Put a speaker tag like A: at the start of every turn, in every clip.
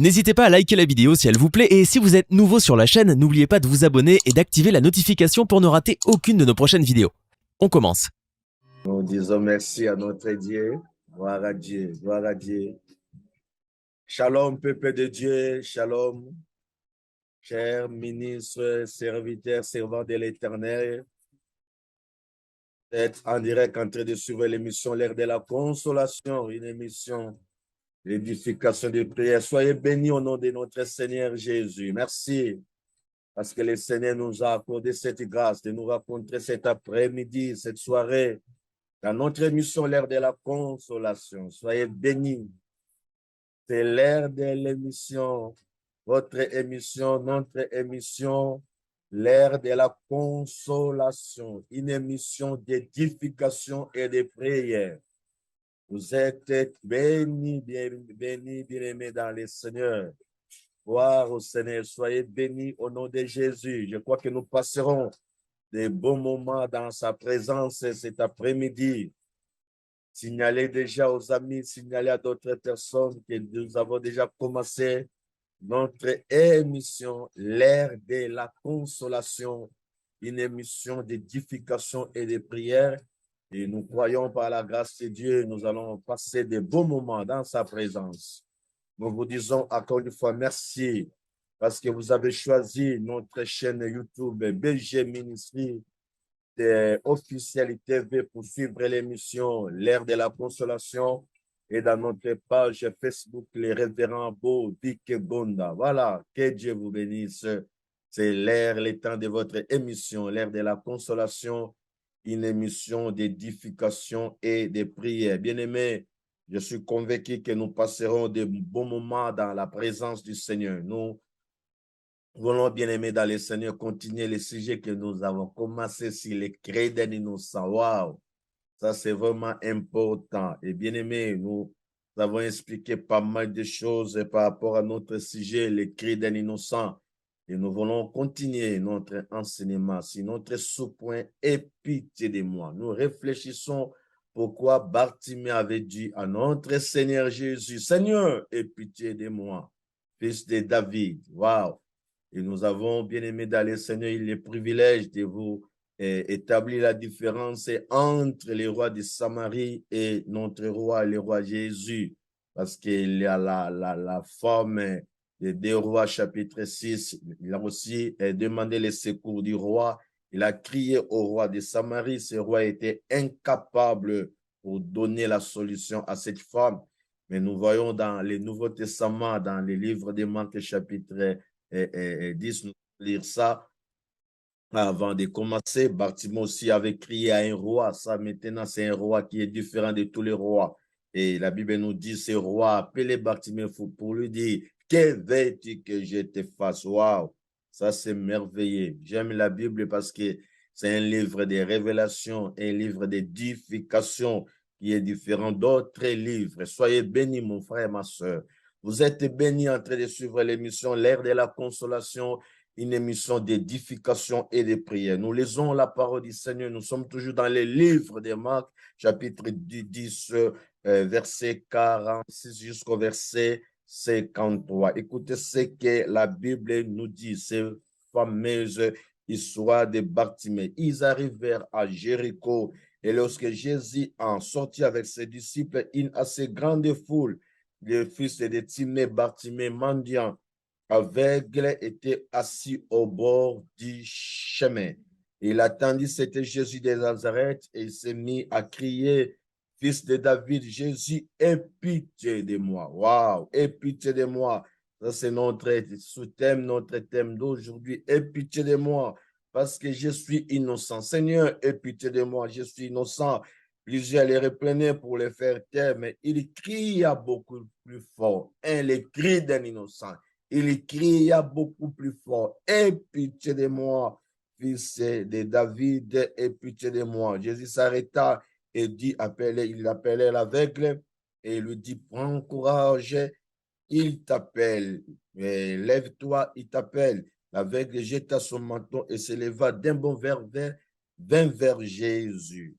A: N'hésitez pas à liker la vidéo si elle vous plaît et si vous êtes nouveau sur la chaîne, n'oubliez pas de vous abonner et d'activer la notification pour ne rater aucune de nos prochaines vidéos. On commence.
B: Nous disons merci à notre Dieu. Gloire à Dieu, gloire à Dieu. Shalom, peuple de Dieu, shalom. Chers ministres, serviteurs, servants de l'Éternel, êtes en direct en train de suivre l'émission L'Heure de la Consolation, une émission d'édification de prière. Soyez bénis au nom de notre Seigneur Jésus. Merci parce que le Seigneur nous a accordé cette grâce de nous rencontrer cet après-midi, cette soirée, dans notre émission L'Heure de la Consolation. Soyez bénis. C'est l'heure de l'émission, votre émission, notre émission, l'heure de la consolation, une émission d'édification et de prière. Vous êtes bénis, bien-aimés dans le Seigneur. Gloire au Seigneur, soyez bénis au nom de Jésus. Je crois que nous passerons des bons moments dans sa présence cet après-midi. Signalez déjà aux amis, signalez à d'autres personnes que nous avons déjà commencé notre émission, l'ère de la consolation, une émission d'édification et de prière. Et nous croyons par la grâce de Dieu, nous allons passer de bons moments dans sa présence. Nous vous disons encore une fois merci parce que vous avez choisi notre chaîne YouTube BG Ministry officiel TV pour suivre l'émission L'Heure de la Consolation et dans notre page Facebook les révérends Beau Dick Gonda. Voilà, que Dieu vous bénisse. C'est l'heure, le temps de votre émission L'Heure de la Consolation, une émission d'édification et de prière. Bien-aimés, je suis convaincu que nous passerons de bons moments dans la présence du Seigneur. Nous voulons, bien-aimés dans le Seigneur, continuer les sujets que nous avons commencé sur les cris d'un innocent. Wow! Ça, c'est vraiment important. Et bien-aimés, nous avons expliqué pas mal de choses par rapport à notre sujet, les cris d'un innocent. Et nous voulons continuer notre enseignement sur notre sous-point « Aie pitié de moi ». Nous réfléchissons pourquoi Bartimée avait dit à notre Seigneur Jésus, « Seigneur, aie pitié de moi, fils de David. » Wow! Et nous avons, bien aimé dans le Seigneur, le privilège de vous établir la différence entre les rois de Samarie et notre roi, le roi Jésus. Parce qu'il y a la forme des 2 Rois, chapitre 6. Il a aussi demandé le secours du roi. Il a crié au roi de Samarie. Ce roi était incapable pour donner la solution à cette femme. Mais nous voyons dans le Nouveau Testament, dans les livres de Marc, chapitre 10, nous lire ça. Avant de commencer, Bartimée aussi avait crié à un roi. Ça, maintenant, c'est un roi qui est différent de tous les rois. Et la Bible nous dit, ce roi appelé Bartimée pour lui dire, que veux-tu que je te fasse? Waouh! Ça, c'est merveilleux. J'aime la Bible parce que c'est un livre de révélation, un livre d'édification qui est différent d'autres livres. Soyez bénis, mon frère et ma soeur. Vous êtes bénis en train de suivre l'émission L'Heure de la Consolation, une émission d'édification et de prière. Nous lisons la parole du Seigneur. Nous sommes toujours dans les livres de Marc, chapitre 10, verset 46 jusqu'au verset 53. Écoutez ce que la Bible nous dit, ces fameuses histoires de Bartimée. Ils arrivèrent à Jéricho et lorsque Jésus en sortit avec ses disciples, une assez grande foule, le fils de Timée, Bartimée, mendiant, aveugle, était assis au bord du chemin. Il attendit, c'était Jésus de Nazareth, et il s'est mis à crier, « Fils de David, Jésus, aie pitié de moi. » Waouh, aie pitié de moi. Ça, c'est notre sous-thème, notre thème d'aujourd'hui. Aie pitié de moi, parce que je suis innocent. Seigneur, aie pitié de moi, je suis innocent. Plusieurs les reprenaient pour les faire taire, mais il cria beaucoup plus fort. Le cri d'un innocent. Il cria beaucoup plus fort. Aie pitié de moi, fils de David, aie pitié de moi. Jésus s'arrêta et dit, il appelait l'aveugle et lui dit, prends courage, il t'appelle. Lève-toi, il t'appelle. L'aveugle jeta son menton et se leva d'un bond vint vers Jésus.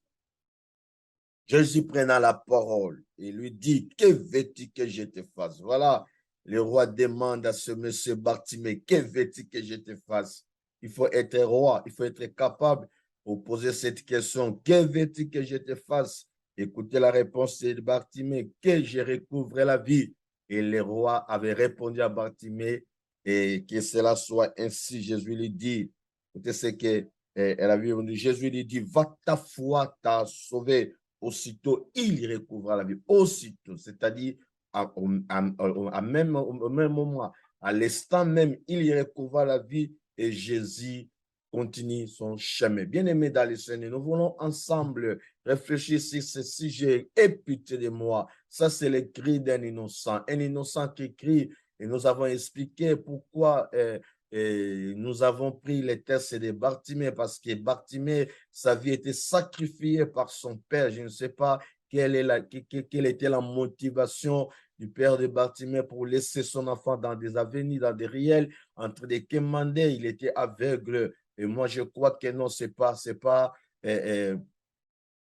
B: Jésus prenant la parole et lui dit, que veux-tu que je te fasse? Voilà. Le roi demande à ce monsieur Bartimée, que veux-tu que je te fasse? Il faut être roi, il faut être capable pour poser cette question. Que veux-tu que je te fasse? Écoutez la réponse de Bartimée, que je recouvre la vie. Et le roi avait répondu à Bartimée, et que cela soit ainsi. Jésus lui dit, écoutez ce que elle a vu, Jésus lui dit, va, ta foi t'a sauvé. Aussitôt, il recouvra la vie. Aussitôt, c'est-à-dire au même moment, à l'instant même, il recouvra la vie et Jésus continue son chemin. Bien-aimés dans le Seigneur, nous voulons ensemble réfléchir sur ce sujet. Aie pitié de moi. Ça, c'est le cri d'un innocent. Un innocent qui crie. Et nous avons expliqué pourquoi nous avons pris les tests de Bartimée, parce que Bartimée, sa vie était sacrifiée par son père. Je ne sais pas quelle était la motivation du père de Bartimée pour laisser son enfant dans des avenirs, dans des riels, entre des quémandés. Il était aveugle. Et moi, je crois que non, c'est pas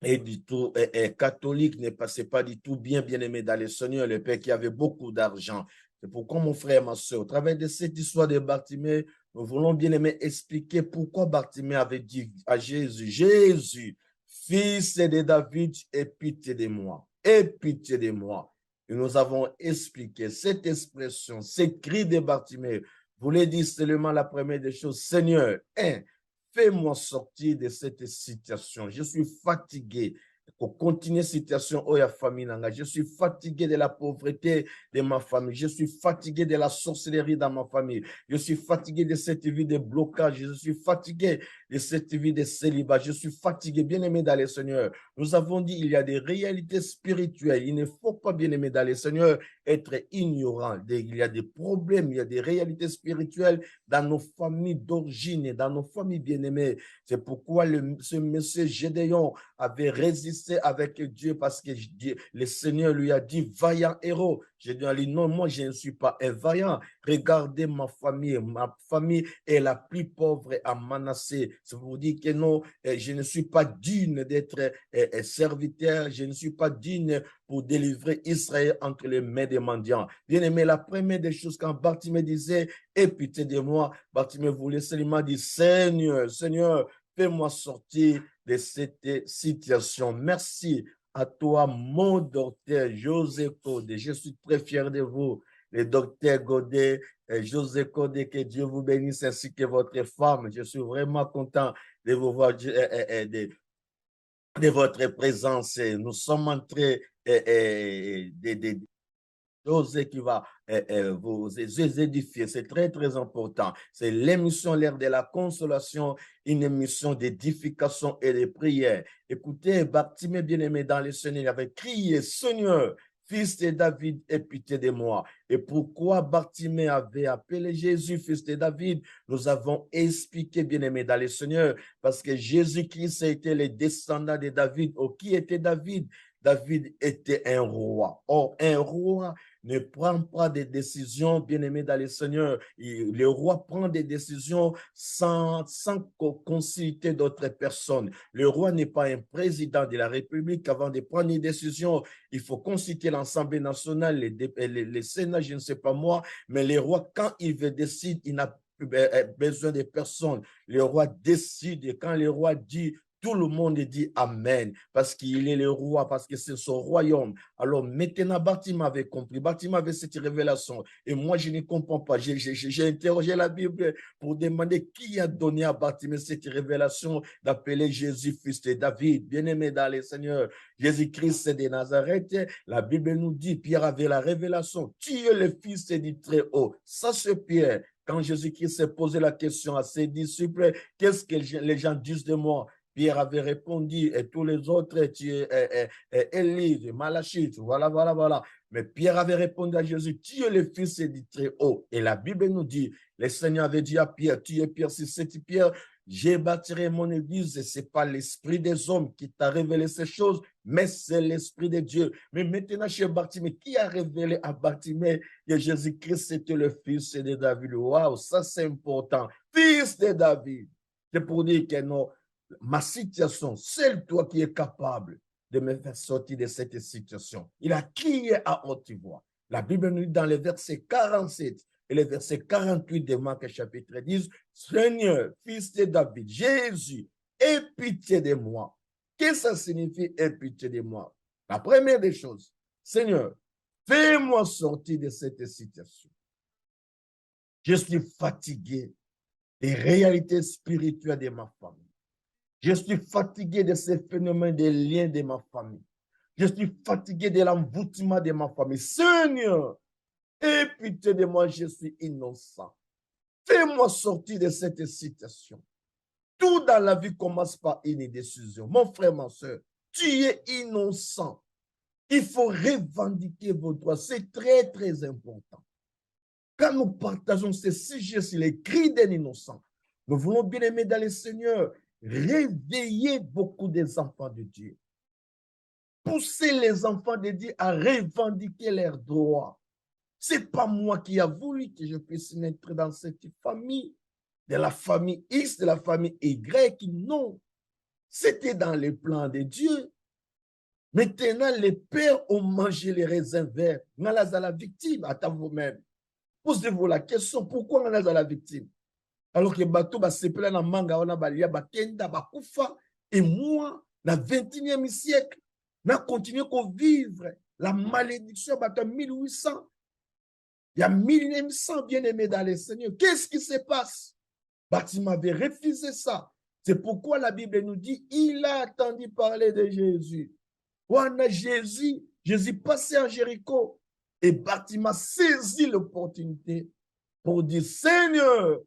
B: et du tout catholique, c'est pas du tout bien aimé dans le Seigneur, le père qui avait beaucoup d'argent. C'est pourquoi, mon frère, ma soeur, au travers de cette histoire de Bartimée, nous voulons bien aimer expliquer pourquoi Bartimée avait dit à Jésus, Jésus, fils de David, aie pitié de moi, aie pitié de moi. Et nous avons expliqué cette expression, ces cris de Bartimée, voulait dire seulement la première des choses, Seigneur, fais-moi sortir de cette situation. Je suis fatigué. Pour continuer cette situation, oh, famille, je suis fatigué de la pauvreté de ma famille. Je suis fatigué de la sorcellerie dans ma famille. Je suis fatigué de cette vie de blocage. Je suis fatigué de cette vie de célibat. Je suis fatigué, bien-aimé dans le Seigneur. Nous avons dit il y a des réalités spirituelles. Il ne faut pas, bien-aimé dans le Seigneur, être ignorant. Il y a des problèmes, il y a des réalités spirituelles dans nos familles d'origine et dans nos familles bien-aimées. C'est pourquoi ce monsieur Gédéon avait résisté avec Dieu, parce que le Seigneur lui a dit, vaillant héros. Gédéon a dit, non, moi je ne suis pas un vaillant. Regardez ma famille est la plus pauvre à Manassé. C'est pour vous dire que non, je ne suis pas digne d'être serviteur, je ne suis pas digne pour délivrer Israël entre les mains des mendiants. Bien-aimé, la première des choses, quand Bartimée disait, aie pitié de moi, Bartimée voulait seulement dire, Seigneur, Seigneur, fais-moi sortir de cette situation. Merci à toi, mon docteur José Codé. Je suis très fier de vous, le docteur Godet, José Codé, que Dieu vous bénisse, ainsi que votre femme. Je suis vraiment content de vous voir, de votre présence. Nous sommes en train de José qui va vous édifier. C'est très, très important. C'est l'émission L'Heure de la Consolation, une émission d'édification et de prière. Écoutez, Bartimée bien-aimé dans le Seigneur, il avait crié, Seigneur, fils de David, aie pitié de moi. Et pourquoi Bartimée avait appelé Jésus, fils de David? Nous avons expliqué, bien-aimé dans le Seigneur, parce que Jésus-Christ était le descendant de David. Oh, qui était David? David était un roi. Or, un roi ne prend pas des décisions, bien-aimés dans le Seigneur. Le roi prend des décisions sans consulter d'autres personnes. Le roi n'est pas un président de la République. Avant de prendre une décision, il faut consulter l'Assemblée nationale, les Sénats, je ne sais pas moi, mais le roi, quand il veut décider, il n'a besoin de personne. Le roi décide, et quand le roi dit, tout le monde dit Amen, parce qu'il est le roi, parce que c'est son royaume. Alors maintenant, Bartimée avait compris, Bartimée avait cette révélation, et moi je ne comprends pas. J'ai interrogé la Bible pour demander qui a donné à Bartimée cette révélation d'appeler Jésus fils de David. Bien-aimé dans le Seigneur, Jésus-Christ de Nazareth, la Bible nous dit, Pierre avait la révélation, tu es le fils du Très-Haut. Ça c'est Pierre. Quand Jésus-Christ s'est posé la question à ses disciples, qu'est-ce que les gens disent de moi? Pierre avait répondu, et tous les autres, tu es Élie, Malachie, voilà, voilà, voilà. Mais Pierre avait répondu à Jésus, tu es le fils du Très-Haut. Et la Bible nous dit, le Seigneur avait dit à Pierre, tu es Pierre, si c'est Pierre, j'ai bâti mon église, et ce n'est pas l'esprit des hommes qui t'a révélé ces choses, mais c'est l'esprit de Dieu. Mais maintenant, chez Bartimée, qui a révélé à Bartimée que Jésus-Christ était le fils de David? Waouh, ça c'est important. Fils de David. C'est pour dire que non, ma situation, c'est toi qui es capable de me faire sortir de cette situation. Il a crié à haute voix. La Bible nous dit dans les versets 47 et les versets 48 de Marc chapitre 10, Seigneur, fils de David, Jésus, aie pitié de moi. Qu'est-ce que ça signifie, aie pitié de moi? La première des choses, Seigneur, fais-moi sortir de cette situation. Je suis fatigué des réalités spirituelles de ma famille. Je suis fatigué de ces phénomènes des liens de ma famille. Je suis fatigué de l'envoûtement de ma famille. Seigneur, aie pitié de moi, je suis innocent. Fais-moi sortir de cette situation. Tout dans la vie commence par une décision. Mon frère, ma soeur, tu es innocent. Il faut revendiquer vos droits. C'est très, très important. Quand nous partageons ces sujets sur les cris d'un innocent, nous voulons bien aimer dans le Seigneur, réveiller beaucoup des enfants de Dieu. Pousser les enfants de Dieu à revendiquer leurs droits. Ce n'est pas moi qui a voulu que je puisse naître dans cette famille, de la famille X, de la famille Y. Non, c'était dans les plans de Dieu. Maintenant, les pères ont mangé les raisins verts. On a la victime, attends vous-même. Posez-vous la question, pourquoi on a la victime? Alors que bateau va se plaindre dans manga, on a balia, bakenda, bakufa. Et moi, dans le 21e siècle, on a continué à vivre la malédiction en 1800. Il y a 1900 bien-aimés dans le Seigneur. Qu'est-ce qui se passe? Bâtiment avait refusé ça. C'est pourquoi la Bible nous dit, il a entendu parler de Jésus. On a Jésus passé en Jéricho. Et Bâtiment saisit l'opportunité pour dire, Seigneur,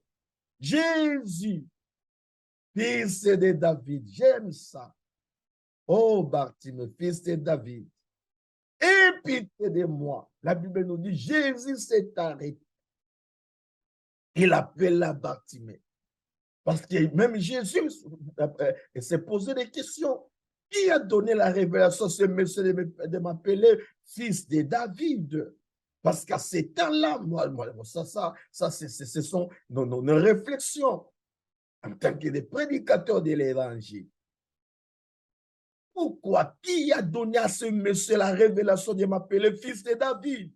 B: Jésus, fils de David, j'aime ça. Oh, Bâtiment, fils de David, aie pitié de moi. La Bible nous dit, Jésus s'est arrêté. Il appela Bartimée. Parce que même Jésus s'est posé des questions. Qui a donné la révélation à ce monsieur de m'appeler fils de David? Parce qu'à ces temps-là, ce sont nos réflexions en tant que des prédicateurs de l'évangile. Pourquoi? Qui a donné à ce monsieur la révélation de m'appeler fils de David?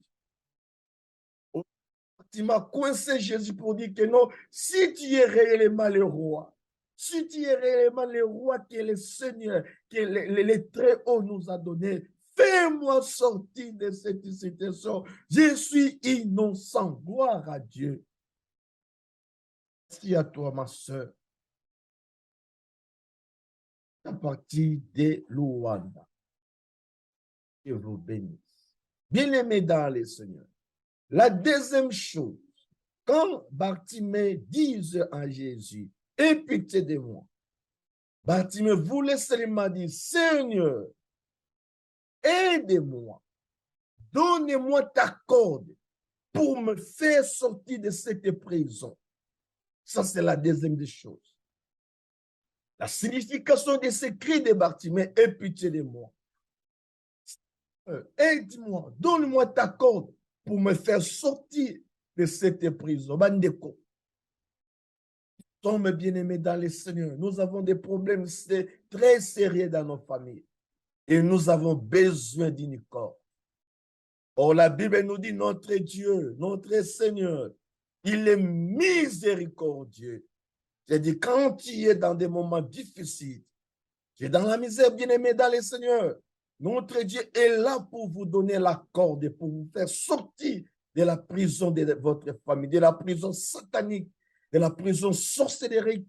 B: Tu m'as coincé Jésus pour dire que non, si tu es réellement le roi, si tu es réellement le roi que le Seigneur, que les très hauts nous a donné, fais-moi sortir de cette situation. Je suis innocent. Gloire à Dieu. Merci à toi, ma soeur. À partir de Luanda. Que vous bénisse. Bien-aimés dans le Seigneur. La deuxième chose, quand Bartimée dit à Jésus, aie pitié de moi, Bartimée voulait seulement dire, Seigneur, aide-moi, donne-moi ta corde pour me faire sortir de cette prison. Ça, c'est la deuxième des choses. La signification de ce cri de Bartimée, aie pitié de moi. Aide-moi, donne-moi ta corde pour me faire sortir de cette prison. Bandeko. Sommes bien-aimés dans le Seigneur. Nous avons des problèmes très sérieux dans nos familles. Et nous avons besoin d'une corde. Or, la Bible nous dit, notre Dieu, notre Seigneur, il est miséricordieux. C'est-à-dire, quand tu es dans des moments difficiles, tu es dans la misère, bien-aimé dans le Seigneur, notre Dieu est là pour vous donner la corde et pour vous faire sortir de la prison de votre famille, de la prison satanique, de la prison sorcellerie,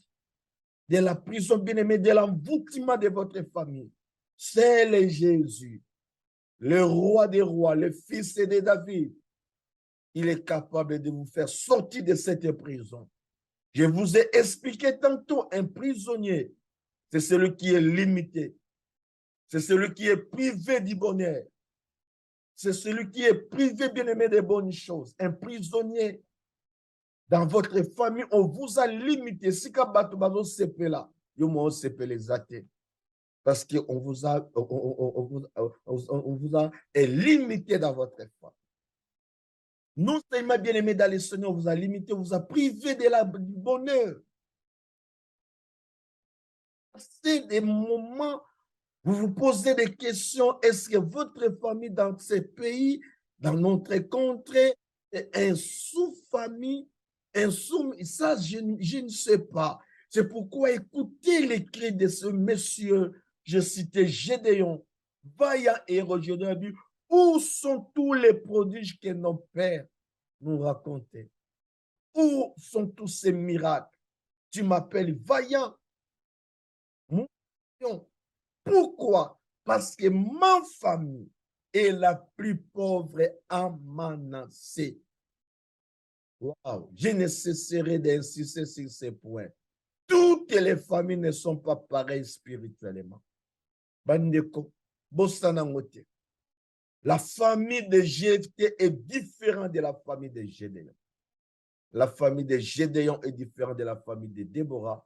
B: de la prison bien-aimée, de l'envoûtement de votre famille. C'est le Jésus, le roi des rois, le fils de David. Il est capable de vous faire sortir de cette prison. Je vous ai expliqué tantôt, un prisonnier, c'est celui qui est limité. C'est celui qui est privé du bonheur. C'est celui qui est privé, bien-aimé, des bonnes choses. Un prisonnier. Dans votre famille, on vous a limité. Si vous êtes là, vous les athées. Parce qu'on vous a, on vous a limité dans votre famille. Non seulement bien-aimé dans le Seigneur, on vous a limité, on vous a privé du bonheur. C'est des moments où vous vous posez des questions. Est-ce que votre famille dans ces pays dans notre contrée, un sous-famille, ça, je ne sais pas. C'est pourquoi écoutez les cris de ce monsieur, je citais Gédéon, vaillant héros, Gédéon, dit, où sont tous les prodiges que nos pères nous racontaient? Où sont tous ces miracles? Tu m'appelles vaillant. Pourquoi? Parce que ma famille est la plus pauvre à Manassé. Wow. Je ne cesserai d'insister sur ces points. Toutes les familles ne sont pas pareilles spirituellement. Bandeko, Bossanangote. La famille de Jephthé est différente de la famille de Gédéon. La famille de Gédéon est différente de la famille de Déborah.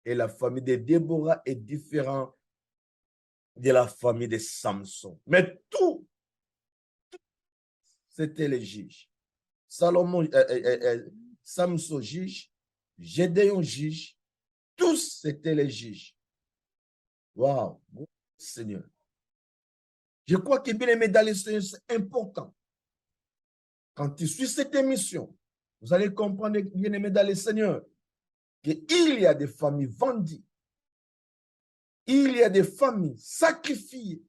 B: Et la famille de Déborah est différente de la famille de Samson. Mais tout, c'était les juges. Samson juge, Gédéon juge, tous c'était les juges. Waouh, Seigneur. Je crois que bien aimé dans les Seigneurs, c'est important. Quand tu suis cette émission, vous allez comprendre, bien aimé dans les Seigneurs, qu'il y a des familles vendues. Il y a des familles sacrifiées.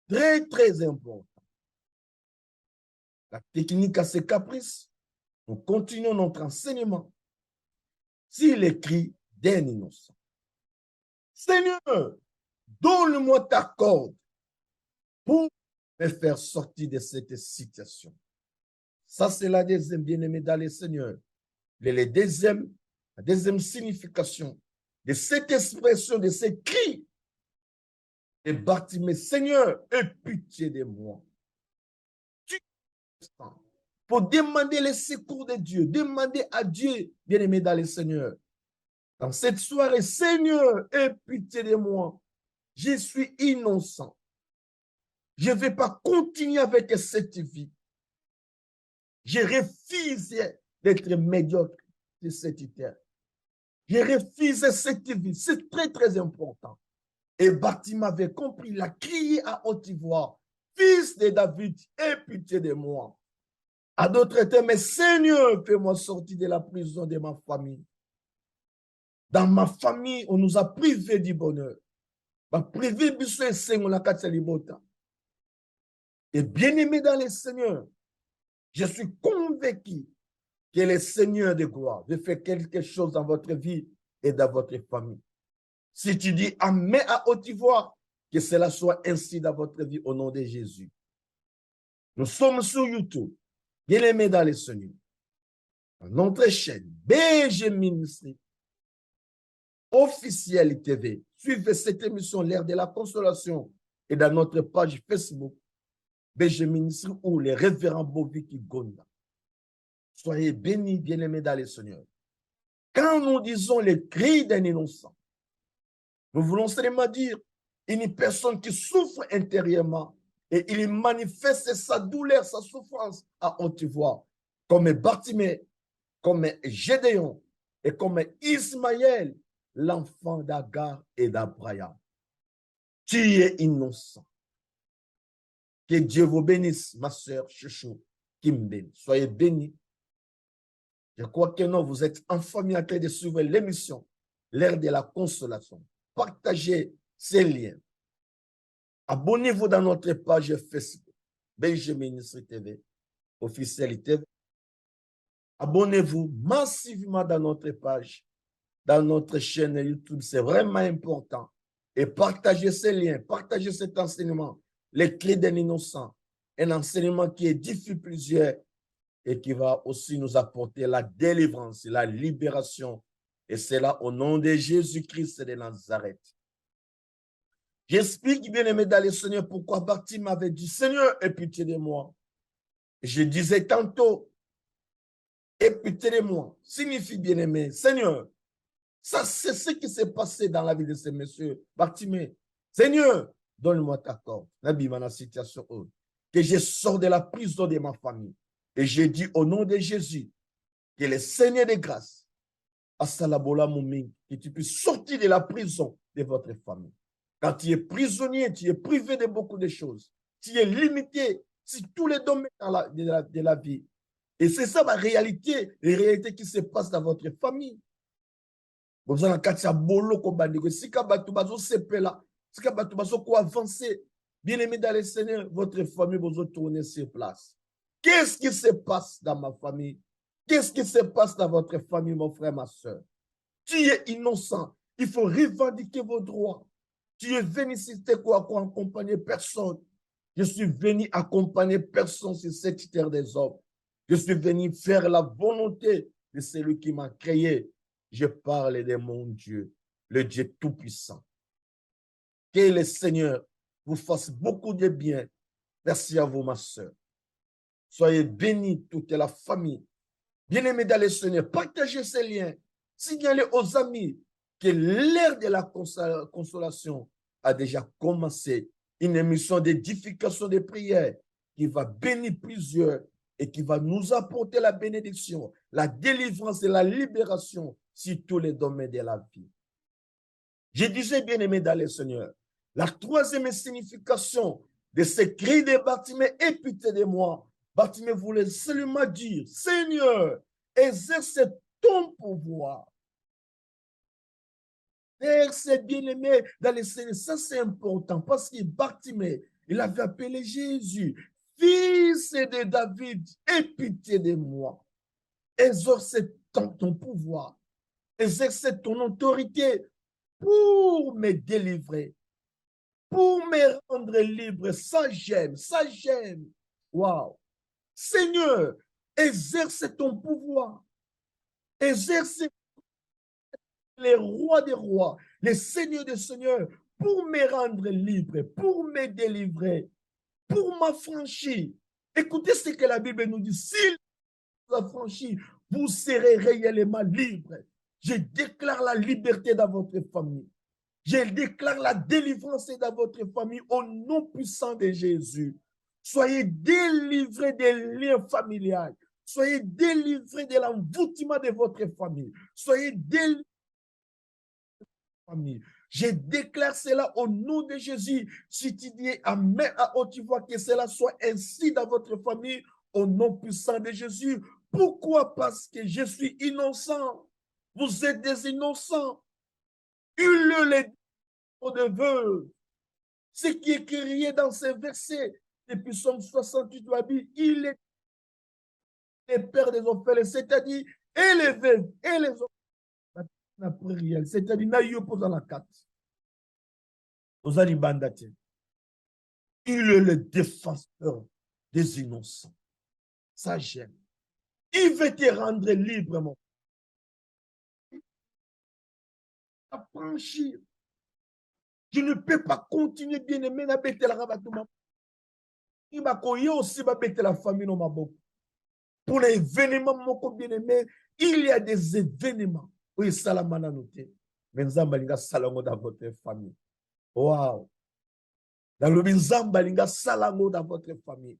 B: Très, très important. La technique a ses caprices. Nous continuons notre enseignement. S'il écrit d'un innocent. Seigneur, donne-moi ta corde pour me faire sortir de cette situation. Ça, c'est la deuxième, bien-aimé dans le Seigneur. La deuxième signification de cette expression, de ces cris de Bartimée, Seigneur, aie pitié de moi. Pour demander le secours de Dieu, demander à Dieu, bien-aimé dans le Seigneur. Dans cette soirée, Seigneur, aie pitié de moi. Je suis innocent. Je ne vais pas continuer avec cette vie. Je refuse d'être médiocre de cette terre. Je refuse cette vie. C'est très, très important. Et Bartimée avait compris, il a crié à haute voix, Fils de David, aie pitié de moi. À d'autres termes, mais Seigneur, fais-moi sortir de la prison de ma famille. Dans ma famille, on nous a privés du bonheur. Et bien-aimé dans le Seigneur, je suis convaincu que le Seigneur de gloire veut faire quelque chose dans votre vie et dans votre famille. Si tu dis Amen à haute voix, que cela soit ainsi dans votre vie au nom de Jésus. Nous sommes sur YouTube, bien-aimé dans le Seigneur. Dans notre chaîne, BG Ministry, officielle TV. Suivez cette émission, l'ère de la consolation, et dans notre page Facebook, BG Ministry ou les révérends Boviki Gonda. Soyez bénis, bien-aimés dans le Seigneur. Quand nous disons les cris d'un innocent, nous voulons seulement dire une personne qui souffre intérieurement et il manifeste sa douleur, sa souffrance à haute voix, comme Bartimée, comme Gédéon et comme Ismaël, l'enfant d'Agar et d'Abraham. Tu es innocent. Que Dieu vous bénisse, ma soeur Chouchou Kimben. Soyez bénis. Je crois que non, vous êtes en famille en train de suivre l'émission, l'ère de la consolation. Partagez ces liens. Abonnez-vous dans notre page Facebook, BG Ministry TV, officielle TV. Abonnez-vous massivement dans notre page, dans notre chaîne YouTube. C'est vraiment important. Et partagez ces liens, partagez cet enseignement, les clés d'un innocent, un enseignement qui édifie plusieurs et qui va aussi nous apporter la délivrance, la libération. Et c'est là au nom de Jésus-Christ de Nazareth. J'explique, bien-aimé dans le Seigneur, pourquoi Bartimée m'avait dit, Seigneur, aie pitié de moi. Je disais tantôt, aie pitié de moi, signifie, bien-aimé, Seigneur, ça c'est ce qui s'est passé dans la vie de ce monsieur Bartimée. Seigneur, donne-moi ta corde. La situation que je sors de la prison de ma famille. Et j'ai dit au nom de Jésus, que le Seigneur de grâce, que tu puisses sortir de la prison de votre famille. Quand tu es prisonnier, tu es privé de beaucoup de choses. Tu es limité sur tous les domaines de la vie. Et c'est ça la réalité, les réalités qui se passent dans votre famille. Vous avez un bolo ko si kabatu bazo sepela, si kabatu bazo ko avancer. Bien-aimé dans le Seigneur, votre famille vous tourner sur place. Qu'est-ce qui se passe dans ma famille? Qu'est-ce qui se passe dans votre famille, mon frère, ma soeur? Tu es innocent. Il faut revendiquer vos droits. Tu es venu ici, quoi, accompagner personne. Je suis venu accompagner personne sur cette terre des hommes. Je suis venu faire la volonté de celui qui m'a créé. Je parle de mon Dieu, le Dieu Tout-Puissant. Que le Seigneur vous fasse beaucoup de bien. Merci à vous, ma soeur. Soyez bénis, toute la famille. Bien-aimés dans le Seigneur, partagez ces liens. Signalez aux amis que l'ère de la consolation a déjà commencé. Une émission d'édification de prière qui va bénir plusieurs et qui va nous apporter la bénédiction, la délivrance et la libération sur tous les domaines de la vie. Je disais, bien-aimés dans le Seigneur, la troisième signification de ce cri de Bartimée, aie pitié de moi. Bartimée voulait seulement dire, Seigneur, exerce ton pouvoir. Exerce, bien-aimé dans le Seigneur, ça c'est important parce que Bartimée, il avait appelé Jésus, fils de David, aie pitié de moi. Exerce ton pouvoir, exerce ton autorité pour me délivrer, pour me rendre libre. Ça j'aime, ça j'aime. Wow. Seigneur, exerce ton pouvoir, exerce les rois des rois, les seigneurs des seigneurs, pour me rendre libre, pour me délivrer, pour m'affranchir. Écoutez ce que la Bible nous dit. S'il vous affranchit, vous serez réellement libre. Je déclare la liberté dans votre famille. Je déclare la délivrance dans votre famille au nom puissant de Jésus. Soyez délivrés des liens familiaux. Soyez délivrés de l'envoûtement de votre famille. Soyez délivrés de votre famille. Je déclare cela au nom de Jésus. Si tu dis Amen à haute voix, que cela soit ainsi dans votre famille, au nom puissant de Jésus. Pourquoi? Parce que je suis innocent. Vous êtes des innocents. Hurlez de vœux. Ce qui est crié dans ces versets, depuis Psaume 68, il est le père des orphelins, c'est-à-dire, et les veuves, et les orphelins, c'est-à-dire, n'a pas dans la carte. Aux alibandatiens. Il est le défenseur des innocents. Ça, j'aime. Il veut te rendre libre, mon frère. Affranchir. Je ne peux pas continuer bien aimé à bêter la rabattement. Il m'a connu aussi à bêter la famille dans ma bouche. Pour les événements, mon bien aimé, il y a des événements. Oui, salamana noté. Mais nous avons salango dans votre famille. Wow. Dans le Nzambalinga salango dans votre famille.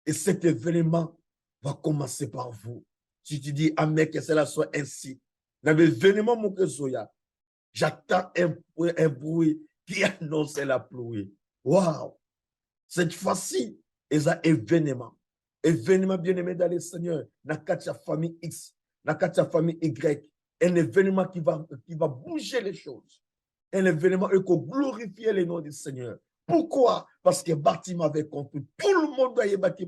B: Et cet événement va commencer par vous. Si tu dis Amen, que cela soit ainsi. Dans l'événement, mon Kézoya, j'attends un bruit qui annonce la pluie. Wow! Cette fois-ci, il y a un événement. Événement bien-aimé dans le Seigneur. Dans la famille X, dans la famille Y. Un événement qui va bouger les choses. Un événement qui va glorifier le nom du Seigneur. Pourquoi? Parce que Bartimée avait compris. Tout le monde doit y bâtir.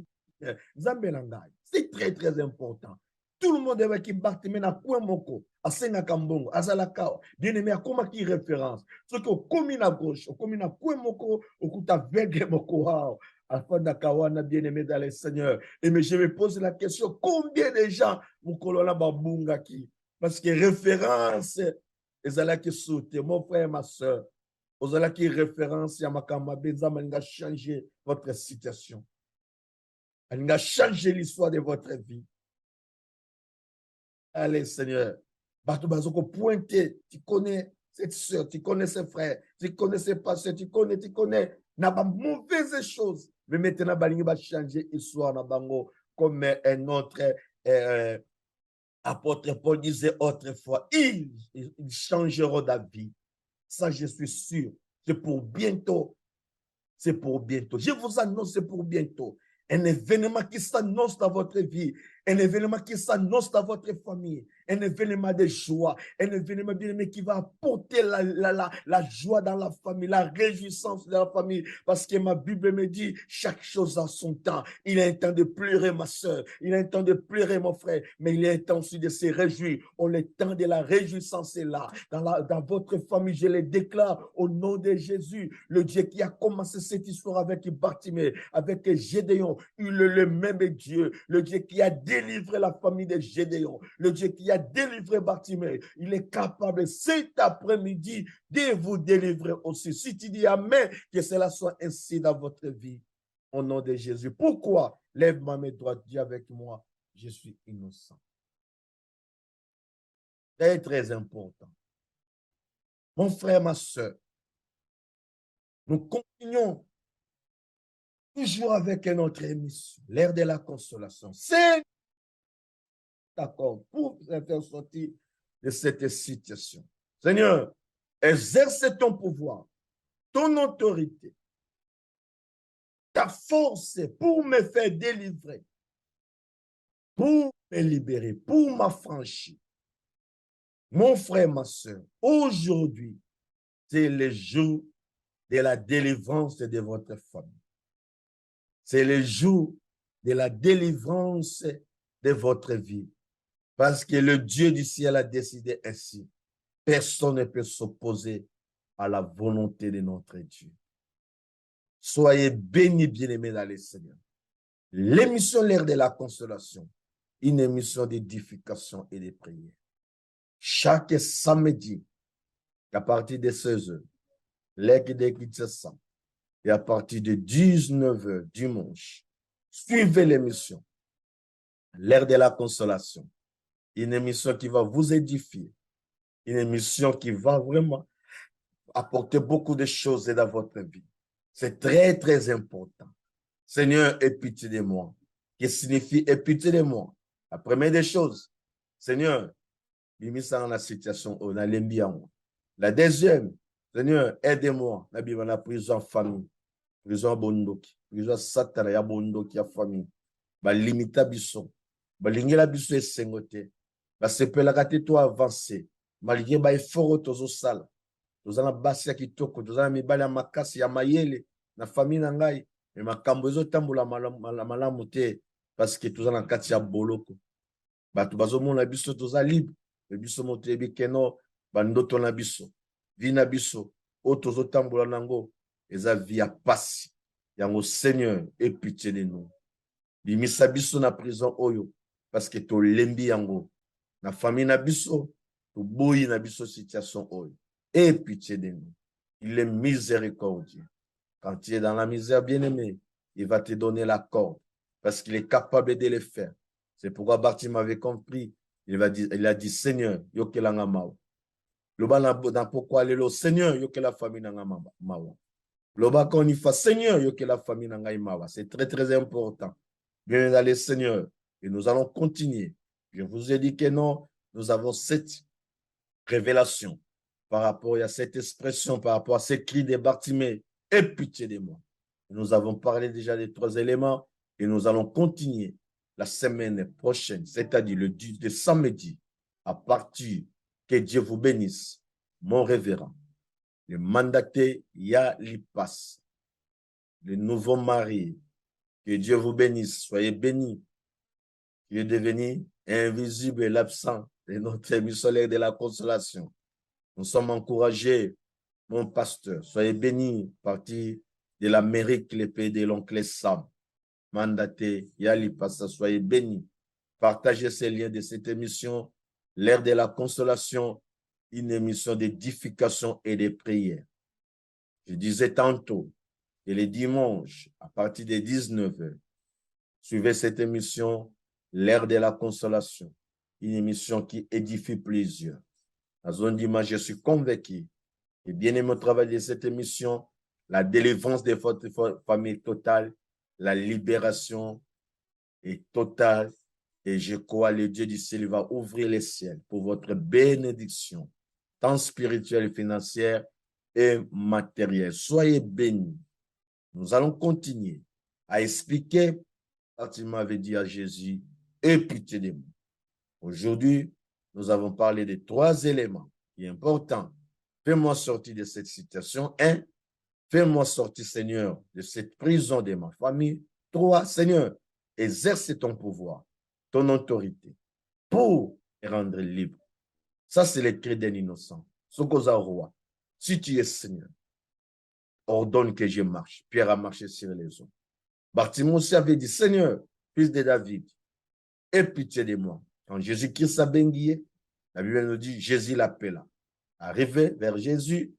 B: C'est très, très important. Tout le monde doit y bâtir. Na quoi moko, à Senakambongo, à Zalakao. Bien-aimé, à comment qui référence? Ce que au commune à gauche, au commune à quoi moko, au kuta vegle moko, wow. Afin d'Akawana, bien-aimé dans le Seigneur. Et mais je me pose la question, combien de gens vous colonna babunga qui? Parce que référence, ils allaient qui sauter, mon frère, ma soeur. Vous allez qui référence, Yamakama Benzama, il a changé votre situation. Il a changé l'histoire de votre vie. Allez, Seigneur. Bato Bazoko pointé, tu connais cette soeur, tu connais ses frères, tu connais ses pasteurs, tu connais. N'a pas mauvaise chose. Mais maintenant, Balingi va changer l'histoire na bango comme un autre apôtre Paul disait autrefois. Ils changeront d'avis. Ça, je suis sûr. C'est pour bientôt. C'est pour bientôt. Je vous annonce, c'est pour bientôt. Un événement qui s'annonce dans votre vie, un événement qui s'annonce dans votre famille, un événement de joie, un événement bien-aimé qui va apporter la joie dans la famille, la réjouissance dans la famille, parce que ma Bible me dit, chaque chose a son temps. Il est un temps de pleurer, ma soeur, il est un temps de pleurer, mon frère, mais il est un temps aussi de se réjouir. Le temps de la réjouissance est là. Dans votre famille, je le déclare au nom de Jésus, le Dieu qui a commencé cette histoire avec Bartimée, avec Gédéon, le même Dieu, le Dieu qui a délivré la famille de Gédéon, le Dieu qui a délivré Bartimée, il est capable cet après-midi de vous délivrer aussi. Si tu dis Amen, que cela soit ainsi dans votre vie, au nom de Jésus. Pourquoi? Lève ma main droite, dis avec moi, je suis innocent. C'est très important. Mon frère, ma soeur, nous continuons toujours avec notre émission, l'ère de la consolation. C'est d'accord pour faire sortir de cette situation. Seigneur, exerce ton pouvoir, ton autorité, ta force pour me faire délivrer, pour me libérer, pour m'affranchir. Mon frère, ma soeur, aujourd'hui, c'est le jour de la délivrance de votre famille. C'est le jour de la délivrance de votre vie. Parce que le Dieu du ciel a décidé ainsi. Personne ne peut s'opposer à la volonté de notre Dieu. Soyez bénis, bien-aimés dans le Seigneur. L'émission L'ère de la consolation, une émission d'édification et de prière. Chaque samedi, à partir de 16h, l'heure de sang, et à partir de 19h dimanche, suivez l'émission L'ère de la consolation, une émission qui va vous édifier, une émission qui va vraiment apporter beaucoup de choses dans votre vie. C'est très, très important. Seigneur, aie pitié de moi. Qu'est-ce que signifie aie pitié de moi? La première des choses, Seigneur, bimisa dans la situation, on a l'embian. La deuxième, Seigneur, aide-moi. La Bible a prison famille, prison bondoki, prison satana ya bondoki ya famille. Ba limita biso, ba lingela biso esengote, ba sepelaka te to avancer. Malgré ba effort tozo sala. Tozana basi ya kitoko, tozana mibali ya makasi ya mayele na famille na ngai, mais makambo ezotambola malamu te parce que tozana kati ya boloko. Bato bazomona biso toza libre, mais biso moto yebi keno bandoto na biso, vi na biso o tozotambola nango eza vi ya pasi. Yango Seigneur, aie pitié de nous. Bimisa biso na prison oyo parce que tolembi yango. Na famille na biso, toboyi na biso situation oyo. Aie pitié de nous. Il est miséricordieux. Quand tu es dans la misère, bien-aimé, il va te donner la corde parce qu'il est capable de le faire. C'est pourquoi Bartimée avait compris. Il a dit, Seigneur, yoke la ngamawa. Loba na pourquoi aller le Seigneur, yoke la famille na ngamawa. Loba quand il fait Seigneur, yoke la famille na ngamawa. C'est très, très important. Bien aller, Seigneur. Et nous allons continuer. Je vous ai dit que non, nous avons cette révélation par rapport à cette expression, par rapport à ces cris de Bartimée. Aie pitié de moi. Nous avons parlé déjà des 3 éléments et nous allons continuer la semaine prochaine, c'est-à-dire le samedi, à partir que Dieu vous bénisse, mon révérend, le mandaté Yalipas, le nouveau mari, que Dieu vous bénisse, soyez bénis, qui est devenu invisible et l'absent de notre émission L'ère de la consolation. Nous sommes encouragés, mon pasteur, soyez bénis, parti de l'Amérique, les pays de l'oncle Sam. Mandaté, Yalipasa, soyez bénis. Partagez ces liens de cette émission, L'ère de la consolation, une émission d'édification et de prière. Je disais tantôt, et les dimanches, à partir de 19h, suivez cette émission, L'ère de la consolation, une émission qui édifie plusieurs. À zone d'image, je suis convaincu et bien aimé au travail de cette émission, la délivrance de votre famille totale, la libération est totale et je crois le Dieu du ciel va ouvrir les ciels pour votre bénédiction, tant spirituelle, financière et matérielle. Soyez bénis. Nous allons continuer à expliquer Fatima avait dit à Jésus, aie pitié de moi. Aujourd'hui, nous avons parlé de 3 éléments qui sont importants. Fais-moi sortir de cette situation. 1, fais-moi sortir, Seigneur, de cette prison de ma famille. 3, Seigneur, exerce ton pouvoir, ton autorité pour rendre libre. Ça, c'est le cri d'un innocent. Ce qu'on a roi. Si tu es Seigneur, ordonne que je marche. Pierre a marché sur les eaux. Bartimée aussi avait dit, Seigneur, fils de David, aie pitié de moi. Quand Jésus-Christ a béni, la Bible nous dit, Jésus l'appela. Arrivé vers Jésus,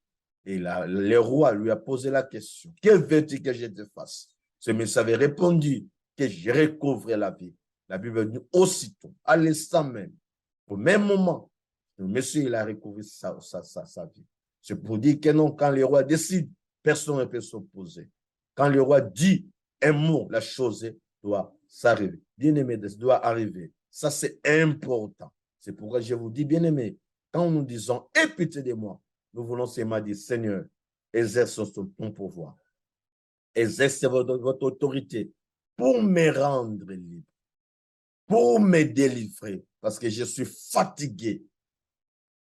B: et le roi lui a posé la question, que veux-tu que je te fasse? Ce monsieur avait répondu que je recouvre la vie. La Bible dit aussitôt, à l'instant même, au même moment, le monsieur il a recouvré sa vie. C'est pour dire que non, quand le roi décide, personne ne peut s'opposer. Quand le roi dit un mot, la chose doit s'arriver. Bien-aimé, doit arriver. Ça, c'est important. C'est pourquoi je vous dis, bien-aimé, quand nous disons, aie pitié de moi, nous voulons seulement dire, Seigneur, exerce ton pouvoir. Exerce votre autorité pour me rendre libre, pour me délivrer, parce que je suis fatigué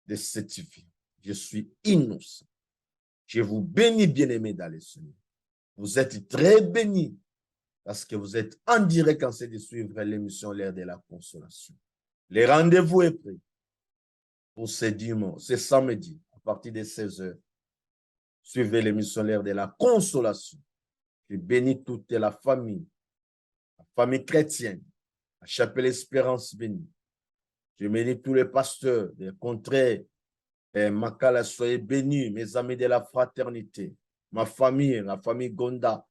B: de cette vie. Je suis innocent. Je vous bénis, bien-aimés, dans le Seigneur. Vous êtes très bénis parce que vous êtes en direct en train de suivre l'émission L'Heure de la Consolation. Le rendez-vous est pris pour ce dimanche, ce samedi, à partir de 16h. Suivez l'émission L'Heure de la Consolation. Je bénis toute la famille chrétienne, la Chapelle Espérance bénie. Je bénis tous les pasteurs des contrées. Makala, soyez bénis, mes amis de la fraternité, ma famille, la famille Gonda,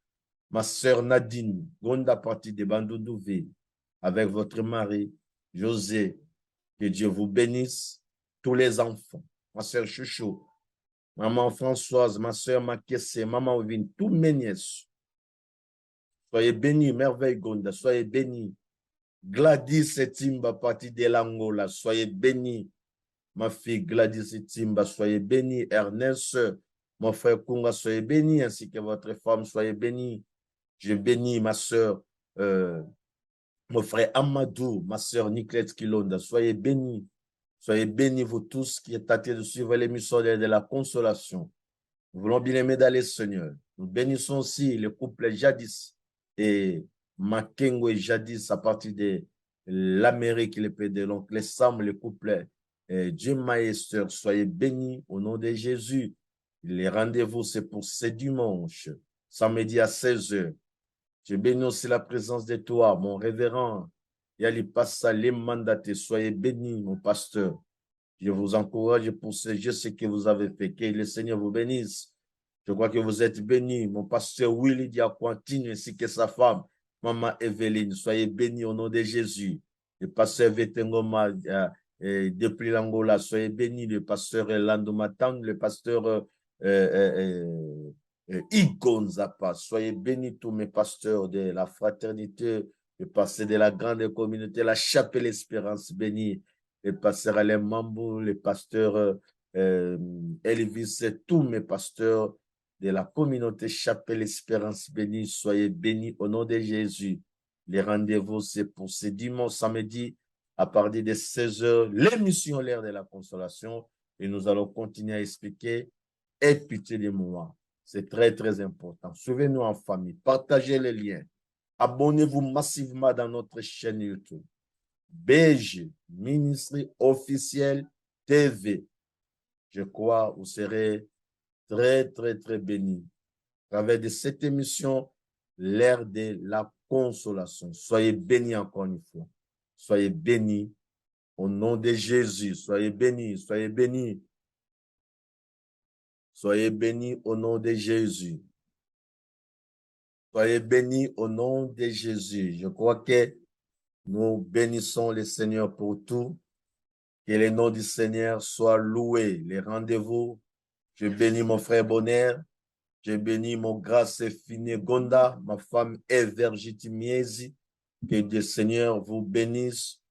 B: ma sœur Nadine, Gonda partie de Bandoudouvé, avec votre mari, José. Que Dieu vous bénisse, tous les enfants, ma sœur Chouchou, maman Françoise, ma sœur Makessé, maman Ovine, tous mes nièces. Soyez bénis, merveille Gonda, soyez bénis. Gladys et Timba, partie de l'Angola, soyez bénis. Ma fille Gladys Timba, soyez bénie. Ernest, mon frère Kunga, soyez béni, ainsi que votre femme, soyez bénie. Je bénis ma soeur, mon frère Amadou, ma soeur Nicolette Kilonda, soyez bénis. Soyez bénis, vous tous qui êtes tentés de suivre l'émission de la consolation. Nous voulons bien aimer dans le Seigneur. Nous bénissons aussi le couple Jadis et Makengo et Jadis à partir de l'Amérique, le pays de l'oncle Sam, le couple Dieu Maester, soyez bénis au nom de Jésus. Les rendez-vous, c'est pour ce dimanche, samedi à 16h. Je bénis aussi la présence de toi, mon révérend. Yali Passa, les mandatés, soyez bénis, mon pasteur. Je vous encourage pour ce que vous avez fait. Que le Seigneur vous bénisse. Je crois que vous êtes bénis, mon pasteur Willy Diaquantine ainsi que sa femme, maman Evelyne. Soyez bénis au nom de Jésus. Le pasteur Vetengoma, depuis l'Angola, soyez bénis, le pasteur Lando Matang, le pasteur Igon Zappa, soyez bénis tous mes pasteurs de la fraternité, le pasteur de la grande communauté, la Chapelle Espérance bénie, le pasteur Alain Mambou, le pasteur Elvis, tous mes pasteurs de la communauté Chapelle Espérance bénie, soyez bénis au nom de Jésus. Les rendez-vous, c'est pour ce dimanche, samedi, à partir de 16h, l'émission L'Heure de la Consolation, et nous allons continuer à expliquer, aie pitié de moi. C'est très, très important. Suivez-nous en famille, partagez les liens, abonnez-vous massivement dans notre chaîne YouTube. BG, Ministry Officiel TV. Je crois que vous serez très, très, très bénis. À travers de cette émission, L'Heure de la Consolation. Soyez bénis encore une fois. Soyez bénis au nom de Jésus. Soyez bénis, soyez bénis. Soyez bénis au nom de Jésus. Soyez bénis au nom de Jésus. Je crois que nous bénissons le Seigneur pour tout. Que le nom du Seigneur soit loué. Les rendez-vous, je bénis mon frère Bonheur. Je bénis mon grâce fini Gonda, ma femme Evergiti Miezi. Que le Seigneur vous bénisse.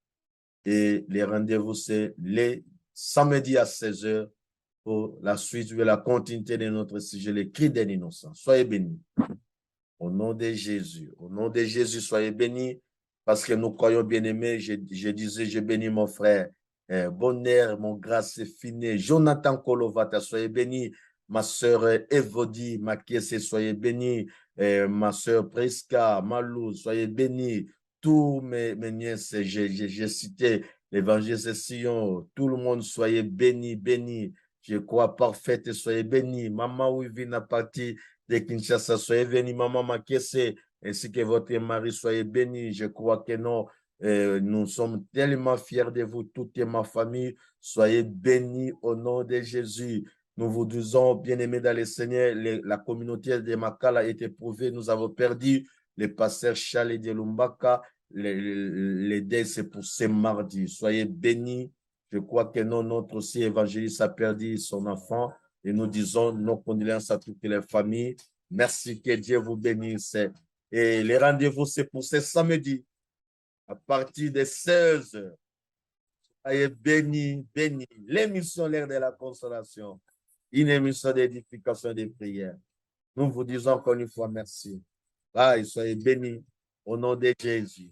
B: Et les rendez-vous, c'est les samedis à 16h pour la suite de la continuité de notre sujet, les cris d'un innocent. Soyez bénis. Au nom de Jésus. Au nom de Jésus, soyez bénis parce que nous croyons bien-aimés. Je disais, je bénis mon frère. Bonheur, mon grâce est fini. Jonathan Kolovata, soyez bénis. Ma sœur Evodi Makiese, soyez bénis. Ma sœur Priska, Malou, soyez bénis. Tous mes nièces, j'ai cité l'évangile de Sion. Tout le monde, soyez bénis, bénis. Je crois parfaite et soyez bénis. Maman Wivina partie de Kinshasa, soyez bénis. Maman Makese, ainsi que votre mari, soyez bénis. Je crois que non. Nous sommes tellement fiers de vous, toute ma famille. Soyez bénis au nom de Jésus. Nous vous disons, bien-aimés dans le Seigneur, la communauté de Makala a été prouvée. Nous avons perdu le pasteur Charles de Lumbaka. Les dés, c'est pour ce mardi. Soyez bénis. Je crois que non, notre aussi évangéliste a perdu son enfant. Et nous disons nos condoléances à toutes les familles. Merci, que Dieu vous bénisse. Et les rendez-vous, c'est pour ce samedi à partir de 16 heures. Soyez bénis, bénis. L'émission L'Heure de la Consolation, une émission d'édification et de prière. Nous vous disons encore une fois merci. Soyez bénis au nom de Jésus.